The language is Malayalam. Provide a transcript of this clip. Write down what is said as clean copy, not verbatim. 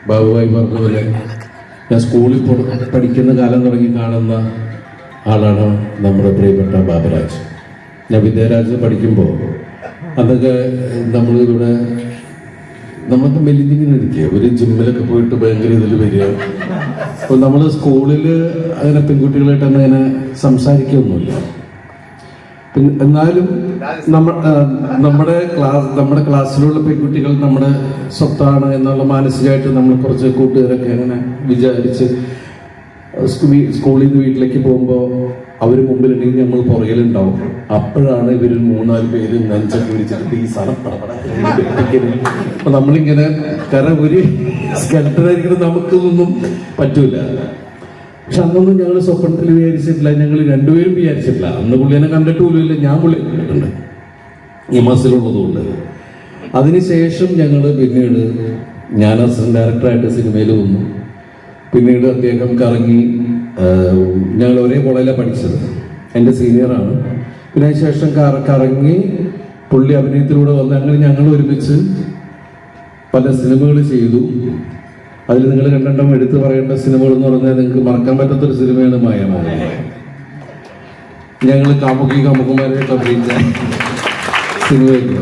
ബാബുവായി പറഞ്ഞതുപോലെ ഞാൻ സ്കൂളിൽ പഠിക്കുന്ന കാലം തുടങ്ങി കാണുന്ന ആളാണ് നമ്മുടെ പ്രിയപ്പെട്ട ബാബുരാജ്. ഞാൻ വിദ്യാരാജ് പഠിക്കുമ്പോൾ അതൊക്കെ നമ്മളിവിടെ നമുക്ക് മെലിഞ്ഞിങ്ങനെ ഇരിക്കുക, ഒരു ജിമ്മിലൊക്കെ പോയിട്ട് ഭയങ്കര ഇതിൽ വരിക. അപ്പോൾ നമ്മൾ സ്കൂളിൽ അങ്ങനെ പെൺകുട്ടികളായിട്ട് അങ്ങനെ സംസാരിക്കുകയൊന്നുമില്ല. എന്നാലും നമ്മുടെ ക്ലാസ്സിലുള്ള പെൺകുട്ടികൾ നമ്മുടെ സ്വത്താണ് എന്നുള്ള മാനസികമായിട്ട് നമ്മൾ കുറച്ച് കൂട്ടുകാരൊക്കെ അങ്ങനെ വിചാരിച്ച് സ്കൂളിൽ നിന്ന് വീട്ടിലേക്ക് പോകുമ്പോൾ അവർ മുമ്പിലുണ്ടെങ്കിൽ നമ്മൾ പുറകിലുണ്ടാവും. അപ്പോഴാണ് ഇവർ 3-4 പേര് നെഞ്ചൊക്കെ വിരിച്ചിട്ട് ഈ സ്ഥലം അപ്പൊ നമ്മളിങ്ങനെ കാരണം ഒരു സ്കെൽട്ടറായിരിക്കും, നമുക്കിതൊന്നും പറ്റൂല. പക്ഷെ അന്നൊന്നും ഞങ്ങൾ സ്വപ്നത്തിൽ വിചാരിച്ചിട്ടില്ല, ഞങ്ങൾ രണ്ടുപേരും വിചാരിച്ചിട്ടില്ല. അന്ന് പുള്ളിനെ കണ്ടിട്ട് പോലുമില്ല, ഞാൻ പുള്ളി കണ്ടിട്ടുണ്ട് ഈ മാസത്തിലുള്ളതുകൊണ്ട്. അതിനുശേഷം ഞങ്ങൾ പിന്നീട് ഞാൻ അസിസ്റ്റന്റ് ഡയറക്ടറായിട്ട് സിനിമയിൽ വന്നു. പിന്നീട് അദ്ദേഹം കറങ്ങി, ഞങ്ങൾ ഒരേ കോളേജിലാണ് പഠിച്ചത്, എൻ്റെ സീനിയറാണ്. പിന്നെ അതിന് ശേഷം കറങ്ങി പുള്ളി അഭിനയത്തിലൂടെ വന്ന് അങ്ങനെ ഞങ്ങൾ ഒരുമിച്ച് പല സിനിമകൾ ചെയ്തു. അതിൽ നിങ്ങൾ കണ്ടെണ്ണം എടുത്തു പറയേണ്ട സിനിമകൾ എന്ന് പറഞ്ഞാൽ നിങ്ങൾക്ക് മറക്കാൻ പറ്റാത്തൊരു സിനിമയാണ് മായാമോഹൻ. ഞങ്ങൾ കാമുകിമാരായിട്ട് അഭിനയിച്ച സിനിമയൊക്കെ